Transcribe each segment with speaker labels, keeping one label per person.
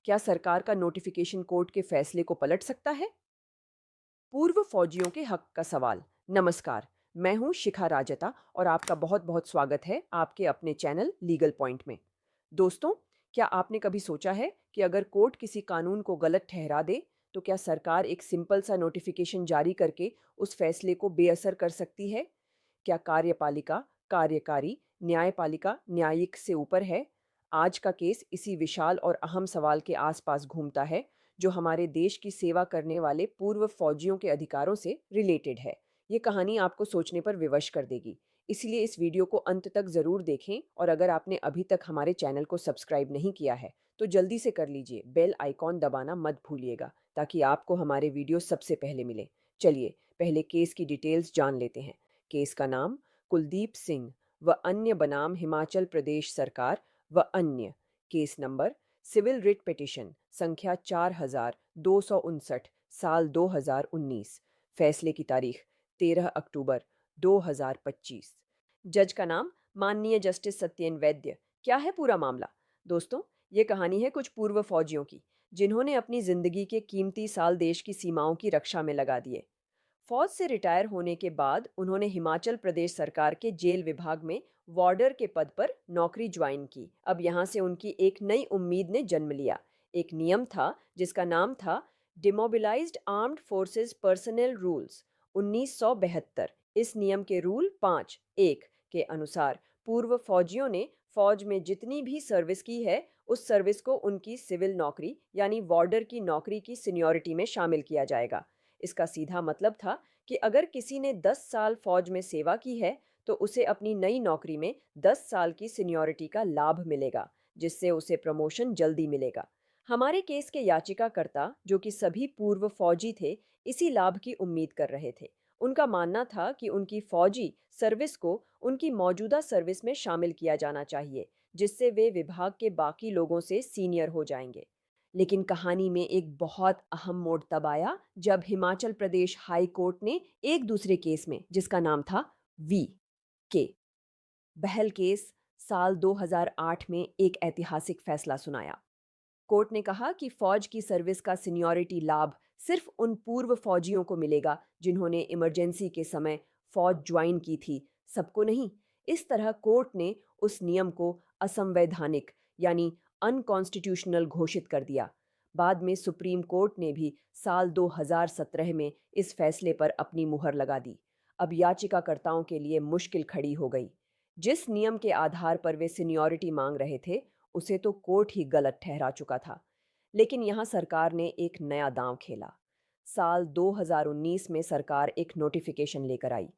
Speaker 1: क्या सरकार का नोटिफिकेशन कोर्ट के फैसले को पलट सकता है? पूर्व फौजियों के हक का सवाल। नमस्कार, मैं हूं शिखा राजता और आपका बहुत बहुत स्वागत है आपके अपने चैनल लीगल पॉइंट में। दोस्तों, क्या आपने कभी सोचा है कि अगर कोर्ट किसी कानून को गलत ठहरा दे तो क्या सरकार एक सिंपल सा नोटिफिकेशन जारी करके उस फैसले को बेअसर कर सकती है? क्या कार्यपालिका, कार्यकारी, न्यायपालिका न्यायिक से ऊपर है? आज का केस इसी विशाल और अहम सवाल के आसपास घूमता है, जो हमारे देश की सेवा करने वाले पूर्व फौजियों के अधिकारों से रिलेटेड है। ये कहानी आपको सोचने पर विवश कर देगी। इसलिए इस वीडियो को अंत तक ज़रूर देखें और अगर आपने अभी तक हमारे चैनल को सब्सक्राइब नहीं किया है, तो जल्दी से कर लीजिए। बेल आइकॉन दबाना मत भूलिएगा ताकि आपको हमारे वीडियो सबसे पहले मिले। चलिए, पहले केस की डिटेल्स जान लेते हैं। केस का नाम कुलदीप सिंह व अन्य बनाम हिमाचल प्रदेश सरकार व अन्य। Case number civil writ petition संख्या 4259 साल 2019। फैसले की तारीख 13 अक्टूबर 2025। जज का नाम माननीय जस्टिस सत्येन वैद्य। क्या है पूरा मामला? दोस्तों, ये कहानी है कुछ पूर्व फौजियों की, जिन्होंने अपनी जिंदगी के कीमती साल देश की सीमाओं की रक्षा में लगा दिए। फौज से रिटायर होने के बाद उन्होंने हिमाचल प्रदेश सरकार के जेल विभाग में वार्डर के पद पर नौकरी ज्वाइन की। अब यहाँ से उनकी एक नई उम्मीद ने जन्म लिया। एक नियम था जिसका नाम था डिमोबिलाइज्ड आर्म्ड फोर्सेस पर्सनल रूल्स 1972। इस नियम के रूल 5(1) के अनुसार पूर्व फौजियों ने फौज में जितनी भी सर्विस की है, उस सर्विस को उनकी सिविल नौकरी यानी वार्डर की नौकरी की सीनियरिटी में शामिल किया जाएगा। इसका सीधा मतलब था कि अगर किसी ने 10 साल फौज में सेवा की है तो उसे अपनी नई नौकरी में 10 साल की सीनियरिटी का लाभ मिलेगा, जिससे उसे प्रमोशन जल्दी मिलेगा। हमारे केस के याचिकाकर्ता, जो कि सभी पूर्व फौजी थे, इसी लाभ की उम्मीद कर रहे थे। उनका मानना था कि उनकी फौजी सर्विस को उनकी मौजूदा सर्विस में शामिल किया जाना चाहिए, जिससे वे विभाग के बाकी लोगों से सीनियर हो जाएंगे। लेकिन कहानी में एक बहुत अहम मोड़ तब आया जब हिमाचल प्रदेश हाई कोर्ट ने एक दूसरे केस में, जिसका नाम था वी के बहल केस, साल 2008 में एक ऐतिहासिक फैसला सुनाया। कोर्ट ने कहा कि फौज की सर्विस का सीनियरिटी लाभ सिर्फ उन पूर्व फौजियों को मिलेगा जिन्होंने इमरजेंसी के समय फौज ज्वाइन की थी, सबको नहीं। इस तरह कोर्ट ने उस नियम को असंवैधानिक यानी अनकॉन्स्टिट्यूशनल घोषित कर दिया। बाद में सुप्रीम कोर्ट ने भी साल 2017 में इस फैसले पर अपनी मुहर लगा दी। अब याचिकाकर्ताओं के लिए मुश्किल खड़ी हो गई। जिस नियम के आधार पर वे सीनियरिटी मांग रहे थे, उसे तो कोर्ट ही गलत ठहरा चुका था। लेकिन यहाँ सरकार ने एक नया दांव खेला। साल 2019 में सरकार एक नोटिफिकेशन लेकर आई।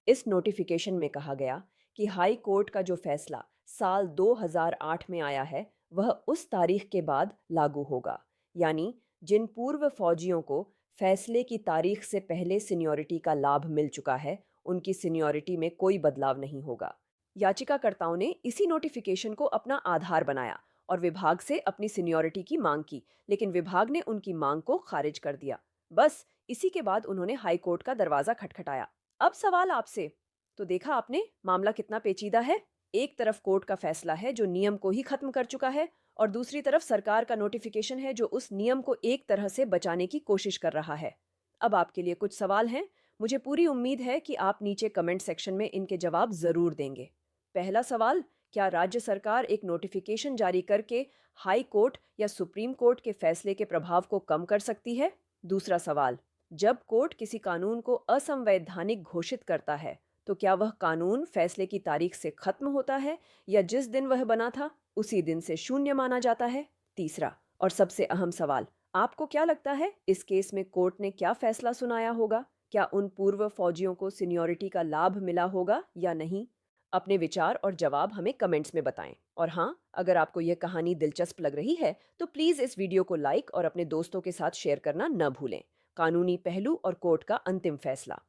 Speaker 1: इस नोटिफिकेशन में कहा गया कि हाई कोर्ट का जो फैसला साल 2008 में आया है, वह उस तारीख के बाद लागू होगा। यानी जिन पूर्व फौजियों को फैसले की तारीख से पहले सीनियरिटी का लाभ मिल चुका है, उनकी सीनियरिटी में कोई बदलाव नहीं होगा। याचिकाकर्ताओं ने इसी नोटिफिकेशन को अपना आधार बनाया और विभाग से अपनी सीनियरिटी की मांग की, लेकिन विभाग ने उनकी मांग को खारिज कर दिया। बस इसी के बाद उन्होंने हाई कोर्ट का दरवाजा खटखटाया। अब सवाल आपसे, तो देखा आपने मामला कितना पेचीदा है। एक तरफ कोर्ट का फैसला है जो नियम को ही खत्म कर चुका है, और दूसरी तरफ सरकार का नोटिफिकेशन है जो उस नियम को एक तरह से बचाने की कोशिश कर रहा है। अब आपके लिए कुछ सवाल हैं। मुझे पूरी उम्मीद है कि आप नीचे कमेंट सेक्शन में इनके जवाब जरूर देंगे। पहला सवाल, क्या राज्य सरकार एक नोटिफिकेशन जारी करके हाई कोर्ट या सुप्रीम कोर्ट के फैसले के प्रभाव को कम कर सकती है? दूसरा सवाल, जब कोर्ट किसी कानून को असंवैधानिक घोषित करता है, तो क्या वह कानून फैसले की तारीख से खत्म होता है या जिस दिन वह बना था उसी दिन से शून्य माना जाता है? तीसरा और सबसे अहम सवाल, आपको क्या लगता है इस केस में कोर्ट ने क्या फैसला सुनाया होगा? क्या उन पूर्व फौजियों को सीनियरिटी का लाभ मिला होगा या नहीं? अपने विचार और जवाब हमें कमेंट्स में बताएं। और हाँ, अगर आपको यह कहानी दिलचस्प लग रही है तो प्लीज़ इस वीडियो को लाइक और अपने दोस्तों के साथ शेयर करना न भूलें। कानूनी पहलू और कोर्ट का अंतिम फैसला।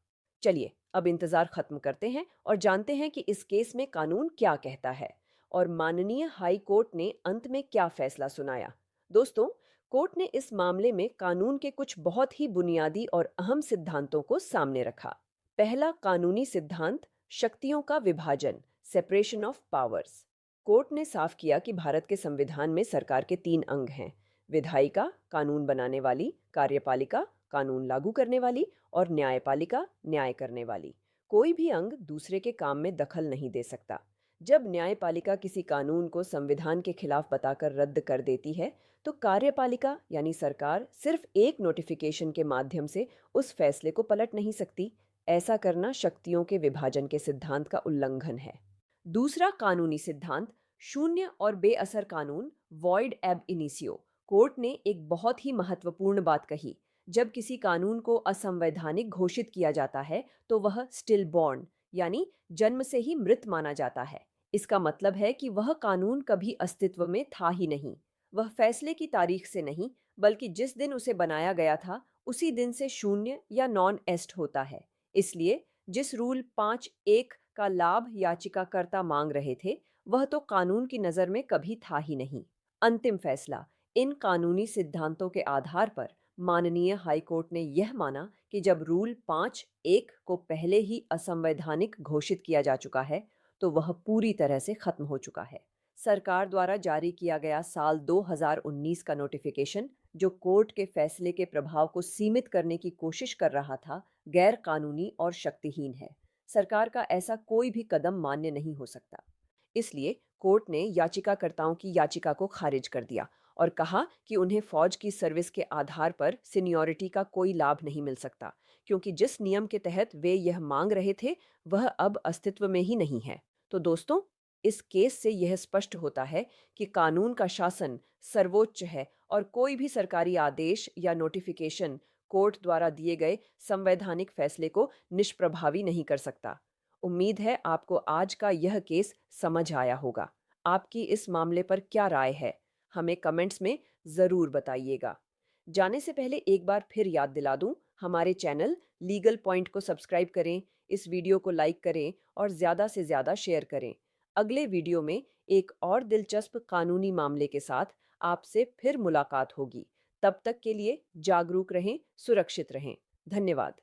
Speaker 1: चलिए, अब इंतज़ार खत्म करते हैं और जानते हैं कि इस केस में कानून क्या कहता है और माननीय हाई कोर्ट ने अंत में क्या फैसला सुनाया। दोस्तों, कोर्ट ने इस मामले में कानून के कुछ बहुत ही बुनियादी और अहम सिद्धांतों को सामने रखा। पहला कानूनी सिद्धांत, शक्तियों का विभाजन, सेपरेशन ऑफ पावर्स। कोर्ट ने साफ किया कि भारत के संविधान में सरकार के 3 अंग हैं: विधायिका कानून बनाने वाली, कार्यपालिका कानून लागू करने वाली और न्यायपालिका न्याय करने वाली। कोई भी अंग दूसरे के काम में दखल नहीं दे सकता। जब न्यायपालिका किसी कानून को संविधान के खिलाफ बताकर रद्द कर देती है, तो कार्यपालिका यानी सरकार सिर्फ एक नोटिफिकेशन के माध्यम से उस फैसले को पलट नहीं सकती। ऐसा करना शक्तियों के विभाजन के सिद्धांत का उल्लंघन है। दूसरा कानूनी सिद्धांत, शून्य और बेअसर कानून, वॉइड एब इनिशियो। कोर्ट ने एक बहुत ही महत्वपूर्ण बात कही। जब किसी कानून को असंवैधानिक घोषित किया जाता है, तो वह स्टिल बॉर्न यानी जन्म से ही मृत माना जाता है। इसका मतलब है कि वह कानून कभी अस्तित्व में था ही नहीं। वह फैसले की तारीख से नहीं, बल्कि जिस दिन उसे बनाया गया था, उसी दिन से शून्य या नॉन एस्ट होता है। इसलिए जिस रूल 5(1) का लाभ याचिकाकर्ता मांग रहे थे, वह तो कानून की नज़र में कभी था ही नहीं। अंतिम फैसला, इन कानूनी सिद्धांतों के आधार पर माननीय हाईकोर्ट ने यह माना कि जब रूल 5(1) को पहले ही असंवैधानिक घोषित किया जा चुका है, तो वह पूरी तरह से खत्म हो चुका है। सरकार द्वारा जारी किया गया साल 2019 का नोटिफिकेशन, जो कोर्ट के फैसले के प्रभाव को सीमित करने की कोशिश कर रहा था, गैर कानूनी और शक्तिहीन है। सरकार का ऐसा कोई भी कदम मान्य नहीं हो सकता। इसलिए कोर्ट ने याचिकाकर्ताओं की याचिका को खारिज कर दिया और कहा कि उन्हें फौज की सर्विस के आधार पर सीनियरिटी का कोई लाभ नहीं मिल सकता, क्योंकि जिस नियम के तहत वे यह मांग रहे थे, वह अब अस्तित्व में ही नहीं है। तो दोस्तों, इस केस से यह स्पष्ट होता है कि कानून का शासन सर्वोच्च है और कोई भी सरकारी आदेश या नोटिफिकेशन कोर्ट द्वारा दिए गए संवैधानिक फैसले को निष्प्रभावी नहीं कर सकता। उम्मीद है आपको आज का यह केस समझ आया होगा। आपकी इस मामले पर क्या राय है? हमें कमेंट्स में ज़रूर बताइएगा। जाने से पहले एक बार फिर याद दिला दूं, हमारे चैनल लीगल पॉइंट को सब्सक्राइब करें, इस वीडियो को लाइक करें और ज़्यादा से ज़्यादा शेयर करें। अगले वीडियो में एक और दिलचस्प कानूनी मामले के साथ आपसे फिर मुलाकात होगी। तब तक के लिए जागरूक रहें, सुरक्षित रहें। धन्यवाद।